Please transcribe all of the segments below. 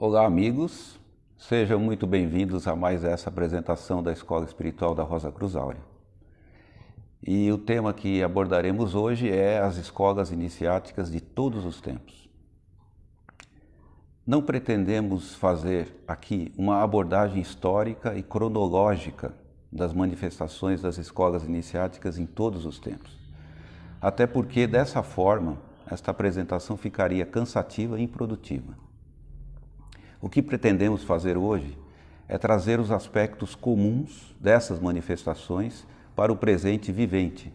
Olá, amigos. Sejam muito bem-vindos a mais essa apresentação da Escola Espiritual da Rosa Cruz Áurea. E o tema que abordaremos hoje é as escolas iniciáticas de todos os tempos. Não pretendemos fazer aqui uma abordagem histórica e cronológica das manifestações das escolas iniciáticas em todos os tempos. Até porque, dessa forma, esta apresentação ficaria cansativa e improdutiva. O que pretendemos fazer hoje é trazer os aspectos comuns dessas manifestações para o presente vivente,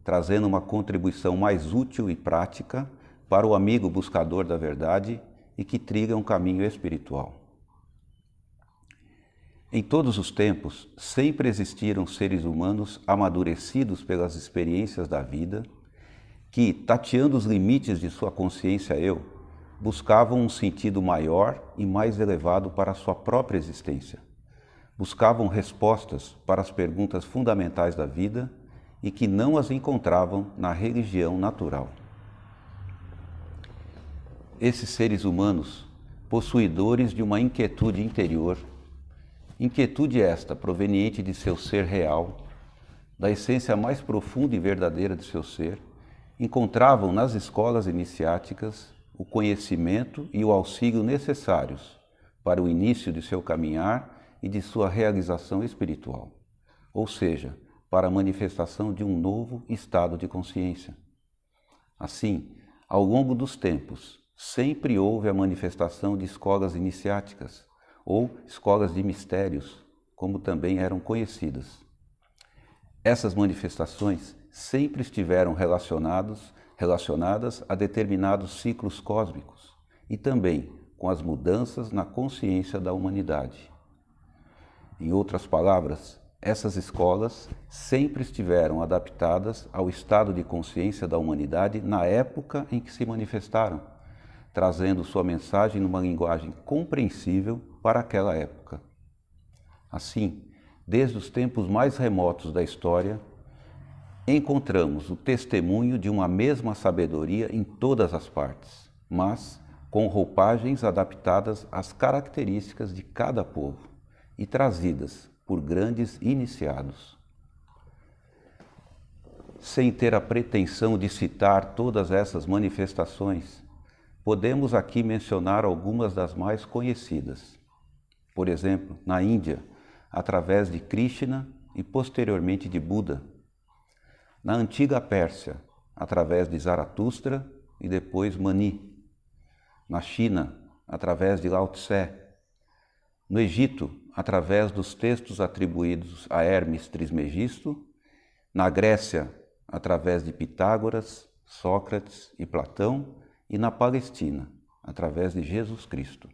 trazendo uma contribuição mais útil e prática para o amigo buscador da verdade e que trilha um caminho espiritual. Em todos os tempos, sempre existiram seres humanos amadurecidos pelas experiências da vida, que, tateando os limites de sua consciência eu, buscavam um sentido maior e mais elevado para a sua própria existência. Buscavam respostas para as perguntas fundamentais da vida e que não as encontravam na religião natural. Esses seres humanos, possuidores de uma inquietude interior, inquietude esta proveniente de seu ser real, da essência mais profunda e verdadeira de seu ser, encontravam nas escolas iniciáticas o conhecimento e o auxílio necessários para o início de seu caminhar e de sua realização espiritual, ou seja, para a manifestação de um novo estado de consciência. Assim, ao longo dos tempos, sempre houve a manifestação de escolas iniciáticas, ou escolas de mistérios, como também eram conhecidas. Essas manifestações sempre estiveram relacionadas a determinados ciclos cósmicos e também com as mudanças na consciência da humanidade. Em outras palavras, essas escolas sempre estiveram adaptadas ao estado de consciência da humanidade na época em que se manifestaram, trazendo sua mensagem numa linguagem compreensível para aquela época. Assim, desde os tempos mais remotos da história, encontramos o testemunho de uma mesma sabedoria em todas as partes, mas com roupagens adaptadas às características de cada povo e trazidas por grandes iniciados. Sem ter a pretensão de citar todas essas manifestações, podemos aqui mencionar algumas das mais conhecidas. Por exemplo, na Índia, através de Krishna e posteriormente de Buda. Na antiga Pérsia, através de Zaratustra e depois Mani. Na China, através de Lao Tse. No Egito, através dos textos atribuídos a Hermes Trismegisto. Na Grécia, através de Pitágoras, Sócrates e Platão. E na Palestina, através de Jesus Cristo.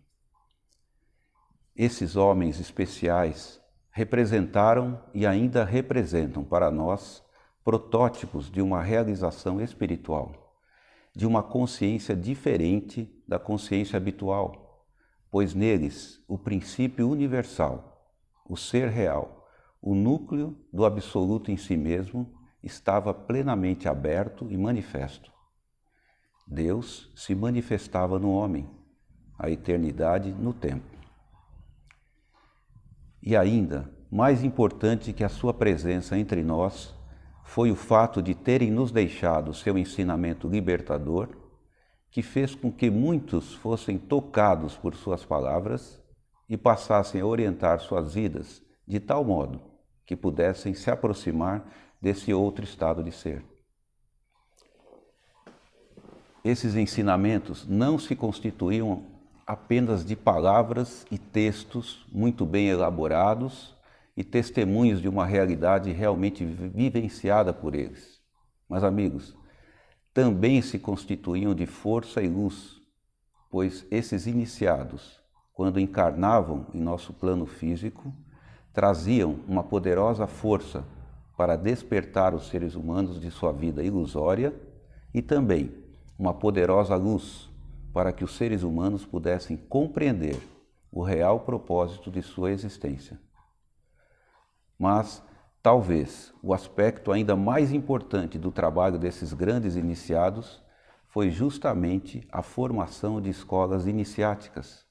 Esses homens especiais representaram e ainda representam para nós protótipos de uma realização espiritual, de uma consciência diferente da consciência habitual, pois neles o princípio universal, o ser real, o núcleo do absoluto em si mesmo estava plenamente aberto e manifesto. Deus se manifestava no homem, a eternidade no tempo. E ainda, mais importante que a sua presença entre nós, foi o fato de terem nos deixado seu ensinamento libertador, que fez com que muitos fossem tocados por suas palavras e passassem a orientar suas vidas de tal modo que pudessem se aproximar desse outro estado de ser. Esses ensinamentos não se constituíam apenas de palavras e textos muito bem elaborados e testemunhos de uma realidade realmente vivenciada por eles. Mas, amigos, também se constituíam de força e luz, pois esses iniciados, quando encarnavam em nosso plano físico, traziam uma poderosa força para despertar os seres humanos de sua vida ilusória e também uma poderosa luz para que os seres humanos pudessem compreender o real propósito de sua existência. Mas, talvez, o aspecto ainda mais importante do trabalho desses grandes iniciados foi justamente a formação de escolas iniciáticas,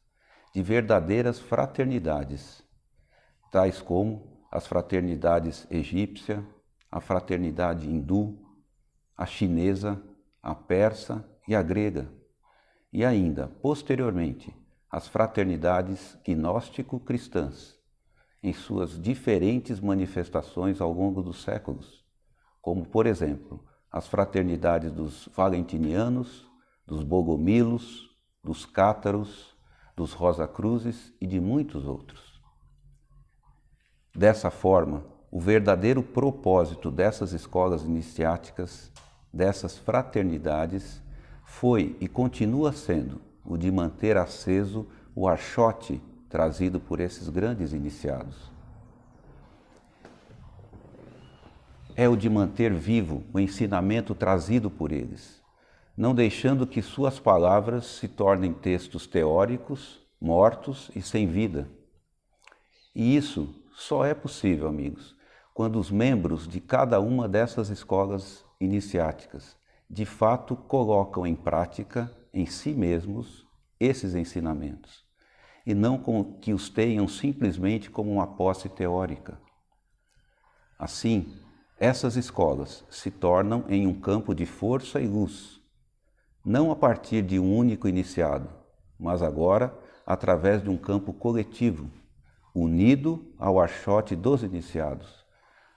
de verdadeiras fraternidades, tais como as fraternidades egípcia, a fraternidade hindu, a chinesa, a persa e a grega, e ainda, posteriormente, as fraternidades gnóstico-cristãs, em suas diferentes manifestações ao longo dos séculos, como, por exemplo, as fraternidades dos valentinianos, dos bogomilos, dos cátaros, dos Rosa-Cruzes e de muitos outros. Dessa forma, o verdadeiro propósito dessas escolas iniciáticas, dessas fraternidades, foi e continua sendo o de manter aceso o archote trazido por esses grandes iniciados. É o de manter vivo o ensinamento trazido por eles, não deixando que suas palavras se tornem textos teóricos, mortos e sem vida. E isso só é possível, amigos, quando os membros de cada uma dessas escolas iniciáticas de fato colocam em prática, em si mesmos, esses ensinamentos, e não que os tenham simplesmente como uma posse teórica. Assim, essas escolas se tornam em um campo de força e luz, não a partir de um único iniciado, mas agora através de um campo coletivo, unido ao archote dos iniciados,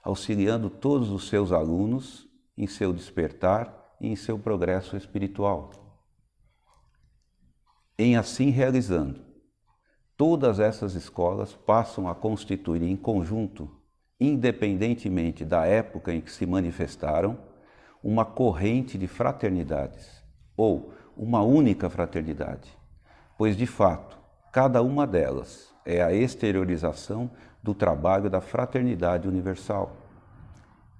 auxiliando todos os seus alunos em seu despertar e em seu progresso espiritual. Em assim realizando, todas essas escolas passam a constituir em conjunto, independentemente da época em que se manifestaram, uma corrente de fraternidades, ou uma única fraternidade, pois de fato, cada uma delas é a exteriorização do trabalho da fraternidade universal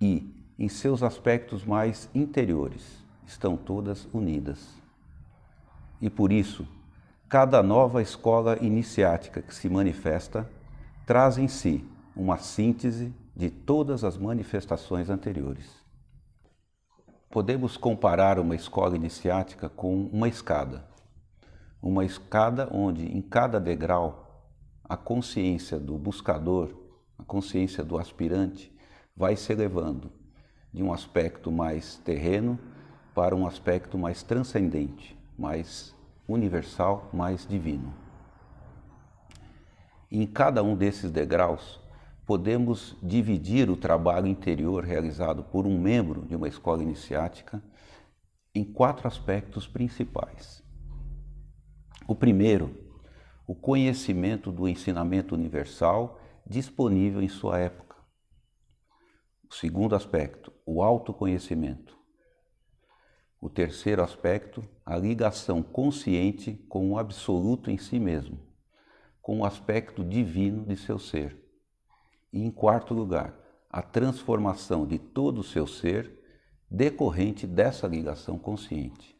e, em seus aspectos mais interiores, estão todas unidas. E por isso, cada nova escola iniciática que se manifesta traz em si uma síntese de todas as manifestações anteriores. Podemos comparar uma escola iniciática com uma escada onde em cada degrau a consciência do buscador, a consciência do aspirante vai se elevando de um aspecto mais terreno para um aspecto mais transcendente, mais universal, mais divino. Em cada um desses degraus, podemos dividir o trabalho interior realizado por um membro de uma escola iniciática em 4 aspectos principais. O primeiro, o conhecimento do ensinamento universal disponível em sua época. O segundo aspecto, o autoconhecimento. O terceiro aspecto, a ligação consciente com o absoluto em si mesmo, com o aspecto divino de seu ser. E em quarto lugar, a transformação de todo o seu ser decorrente dessa ligação consciente.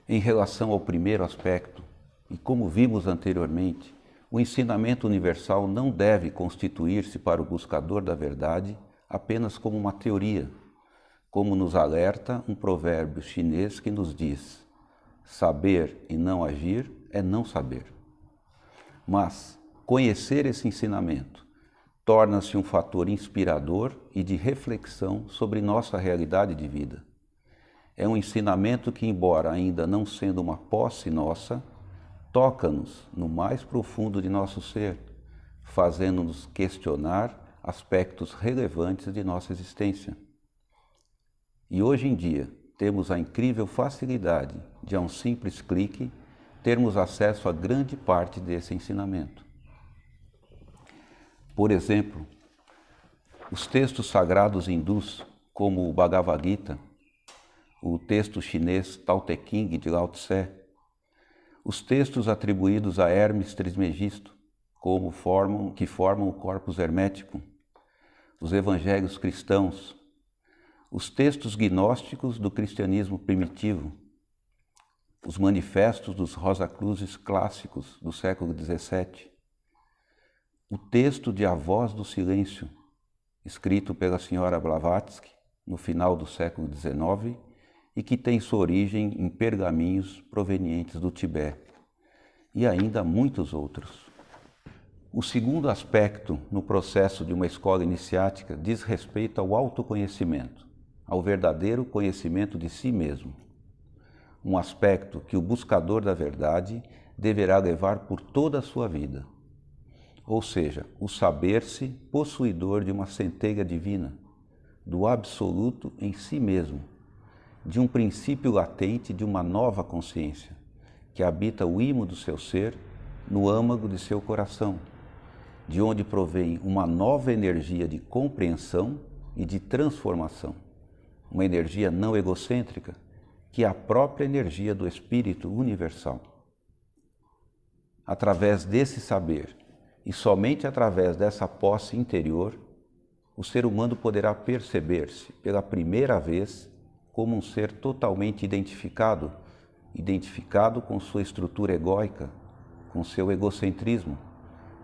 Em relação ao primeiro aspecto, e como vimos anteriormente, o ensinamento universal não deve constituir-se para o buscador da verdade apenas como uma teoria, como nos alerta um provérbio chinês que nos diz: saber e não agir é não saber. Mas conhecer esse ensinamento torna-se um fator inspirador e de reflexão sobre nossa realidade de vida. É um ensinamento que, embora ainda não sendo uma posse nossa, toca-nos no mais profundo de nosso ser, fazendo-nos questionar aspectos relevantes de nossa existência. E hoje em dia, temos a incrível facilidade de, a um simples clique, termos acesso a grande parte desse ensinamento. Por exemplo, os textos sagrados hindus, como o Bhagavad Gita, o texto chinês Tao Te Ching de Lao Tse, os textos atribuídos a Hermes Trismegisto, que formam o corpus hermético, os evangelhos cristãos, os textos gnósticos do cristianismo primitivo, os manifestos dos Rosa-Cruzes clássicos do século XVII, o texto de A Voz do Silêncio, escrito pela senhora Blavatsky no final do século XIX e que tem sua origem em pergaminhos provenientes do Tibete, e ainda muitos outros. O segundo aspecto no processo de uma escola iniciática diz respeito ao autoconhecimento, ao verdadeiro conhecimento de si mesmo. Um aspecto que o buscador da verdade deverá levar por toda a sua vida. Ou seja, o saber-se possuidor de uma centelha divina, do absoluto em si mesmo, de um princípio latente de uma nova consciência, que habita o imo do seu ser, no âmago de seu coração, de onde provém uma nova energia de compreensão e de transformação, uma energia não egocêntrica, que é a própria energia do Espírito universal. Através desse saber, e somente através dessa posse interior, o ser humano poderá perceber-se pela primeira vez como um ser totalmente identificado com sua estrutura egóica, com seu egocentrismo,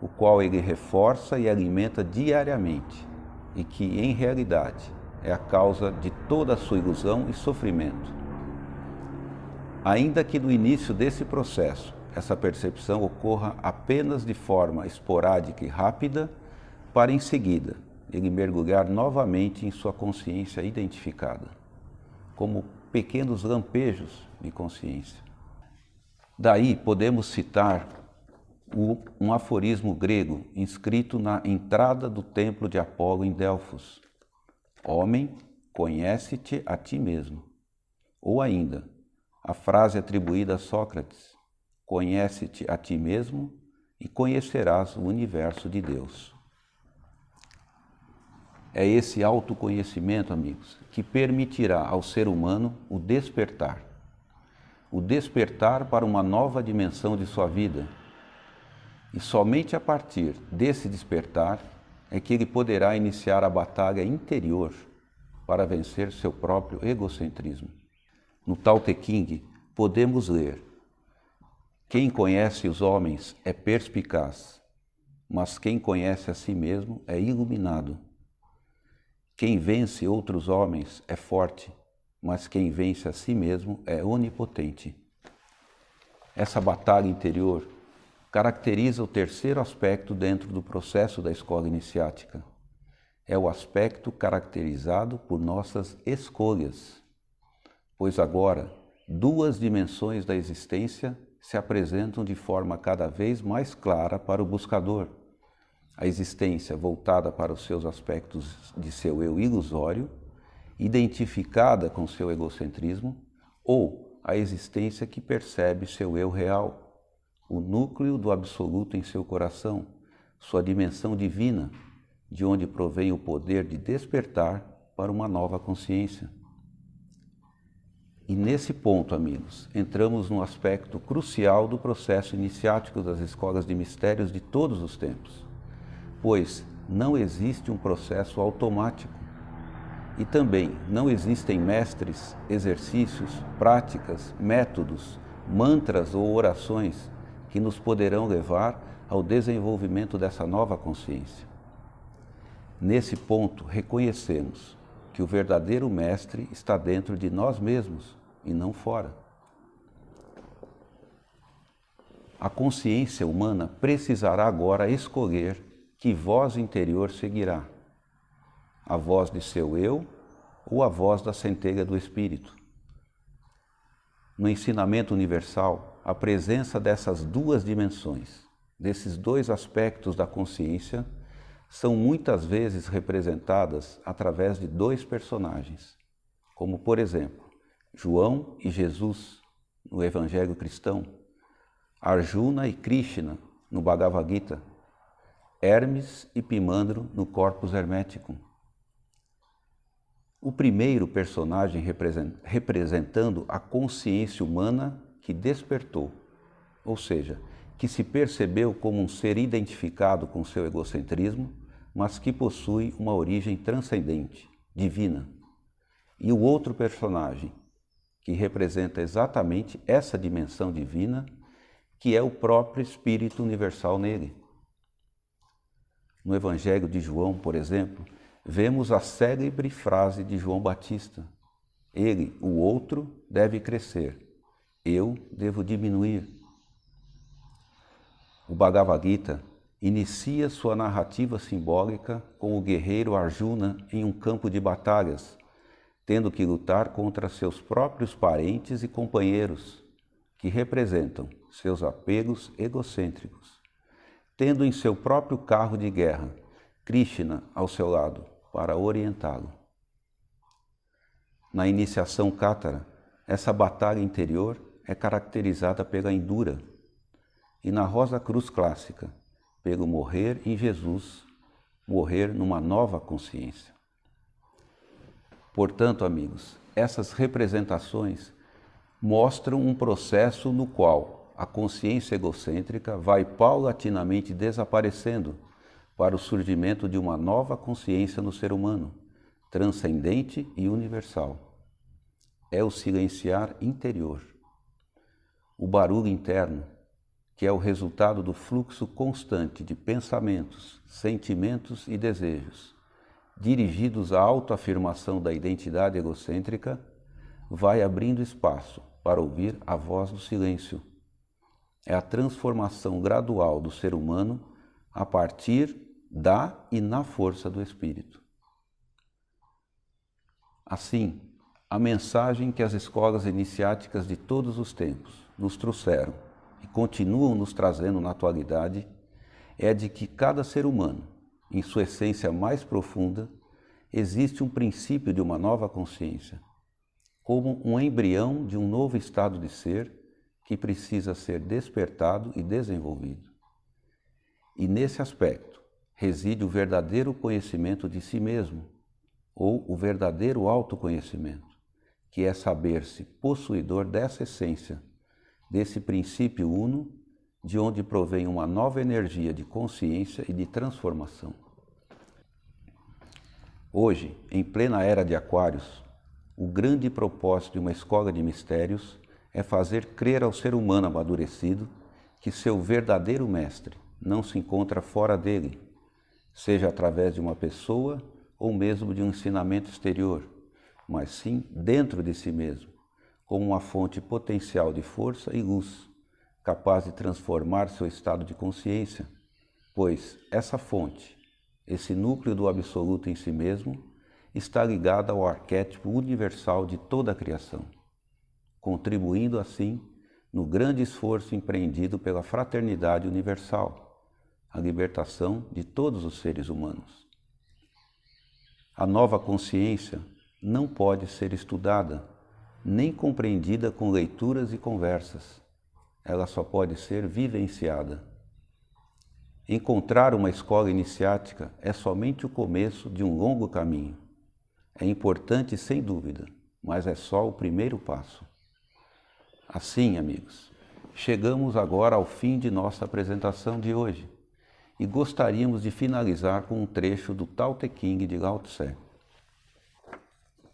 o qual ele reforça e alimenta diariamente, e que, em realidade, é a causa de toda a sua ilusão e sofrimento. Ainda que no início desse processo, essa percepção ocorra apenas de forma esporádica e rápida, para em seguida ele mergulhar novamente em sua consciência identificada, como pequenos lampejos de consciência. Daí podemos citar um aforismo grego inscrito na entrada do templo de Apolo em Delfos: Homem, conhece-te a ti mesmo. Ou ainda, a frase atribuída a Sócrates: Conhece-te a ti mesmo e conhecerás o universo de Deus. É esse autoconhecimento, amigos, que permitirá ao ser humano o despertar para uma nova dimensão de sua vida. E somente a partir desse despertar é que ele poderá iniciar a batalha interior para vencer seu próprio egocentrismo. No Tao Te Ching, podemos ler: Quem conhece os homens é perspicaz, mas quem conhece a si mesmo é iluminado. Quem vence outros homens é forte, mas quem vence a si mesmo é onipotente. Essa batalha interior caracteriza o terceiro aspecto dentro do processo da escola iniciática. É o aspecto caracterizado por nossas escolhas, pois agora duas dimensões da existência se apresentam de forma cada vez mais clara para o buscador: a existência voltada para os seus aspectos de seu eu ilusório, identificada com seu egocentrismo, ou a existência que percebe seu eu real, o núcleo do absoluto em seu coração, sua dimensão divina, de onde provém o poder de despertar para uma nova consciência. E nesse ponto, amigos, entramos num aspecto crucial do processo iniciático das escolas de mistérios de todos os tempos, pois não existe um processo automático e também não existem mestres, exercícios, práticas, métodos, mantras ou orações que nos poderão levar ao desenvolvimento dessa nova consciência. Nesse ponto, reconhecemos que o verdadeiro mestre está dentro de nós mesmos e não fora. A consciência humana precisará agora escolher que voz interior seguirá: a voz de seu eu ou a voz da centelha do Espírito. No ensinamento universal, a presença dessas duas dimensões, desses dois aspectos da consciência, são muitas vezes representadas através de dois personagens, como, por exemplo, João e Jesus, no Evangelho cristão, Arjuna e Krishna, no Bhagavad Gita, Hermes e Pimandro, no Corpus Hermeticum. O primeiro personagem representando a consciência humana que despertou, ou seja, que se percebeu como um ser identificado com seu egocentrismo, mas que possui uma origem transcendente, divina. E o outro personagem, que representa exatamente essa dimensão divina, que é o próprio Espírito universal nele. No Evangelho de João, por exemplo, vemos a célebre frase de João Batista: Ele, o outro, deve crescer, eu devo diminuir. O Bhagavad Gita inicia sua narrativa simbólica com o guerreiro Arjuna em um campo de batalhas, tendo que lutar contra seus próprios parentes e companheiros, que representam seus apegos egocêntricos, tendo em seu próprio carro de guerra Krishna ao seu lado para orientá-lo. Na iniciação Kátara, essa batalha interior é caracterizada pela Indura, e na Rosa Cruz clássica, pelo morrer em Jesus, morrer numa nova consciência. Portanto, amigos, essas representações mostram um processo no qual a consciência egocêntrica vai paulatinamente desaparecendo para o surgimento de uma nova consciência no ser humano, transcendente e universal. É o silenciar interior. O barulho interno, que é o resultado do fluxo constante de pensamentos, sentimentos e desejos, dirigidos à autoafirmação da identidade egocêntrica, vai abrindo espaço para ouvir a voz do silêncio. É a transformação gradual do ser humano a partir da e na força do Espírito. Assim, a mensagem que as escolas iniciáticas de todos os tempos nos trouxeram e continuam nos trazendo na atualidade é de que cada ser humano, em sua essência mais profunda, existe um princípio de uma nova consciência, como um embrião de um novo estado de ser que precisa ser despertado e desenvolvido. E nesse aspecto reside o verdadeiro conhecimento de si mesmo, ou o verdadeiro autoconhecimento, que é saber-se possuidor dessa essência, desse princípio uno, de onde provém uma nova energia de consciência e de transformação. Hoje, em plena era de Aquários, o grande propósito de uma escola de mistérios é fazer crer ao ser humano amadurecido que seu verdadeiro mestre não se encontra fora dele, seja através de uma pessoa ou mesmo de um ensinamento exterior, mas sim dentro de si mesmo, como uma fonte potencial de força e luz, capaz de transformar seu estado de consciência, pois essa fonte, esse núcleo do absoluto em si mesmo, está ligada ao arquétipo universal de toda a criação, contribuindo assim no grande esforço empreendido pela fraternidade universal, a libertação de todos os seres humanos. A nova consciência não pode ser estudada, nem compreendida com leituras e conversas. Ela só pode ser vivenciada. Encontrar uma escola iniciática é somente o começo de um longo caminho. É importante, sem dúvida, mas é só o primeiro passo. Assim, amigos, chegamos agora ao fim de nossa apresentação de hoje e gostaríamos de finalizar com um trecho do Tao Te Ching de Lao Tse.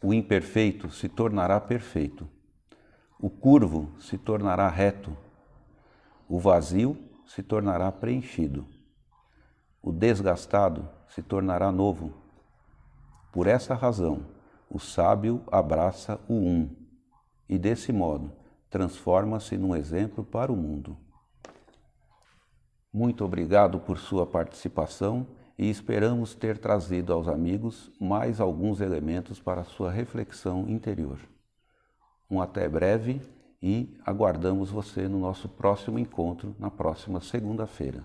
O imperfeito se tornará perfeito, o curvo se tornará reto, o vazio se tornará preenchido, o desgastado se tornará novo. Por essa razão, o sábio abraça o um e, desse modo, transforma-se num exemplo para o mundo. Muito obrigado por sua participação e esperamos ter trazido aos amigos mais alguns elementos para a sua reflexão interior. Um até breve e aguardamos você no nosso próximo encontro na próxima segunda-feira.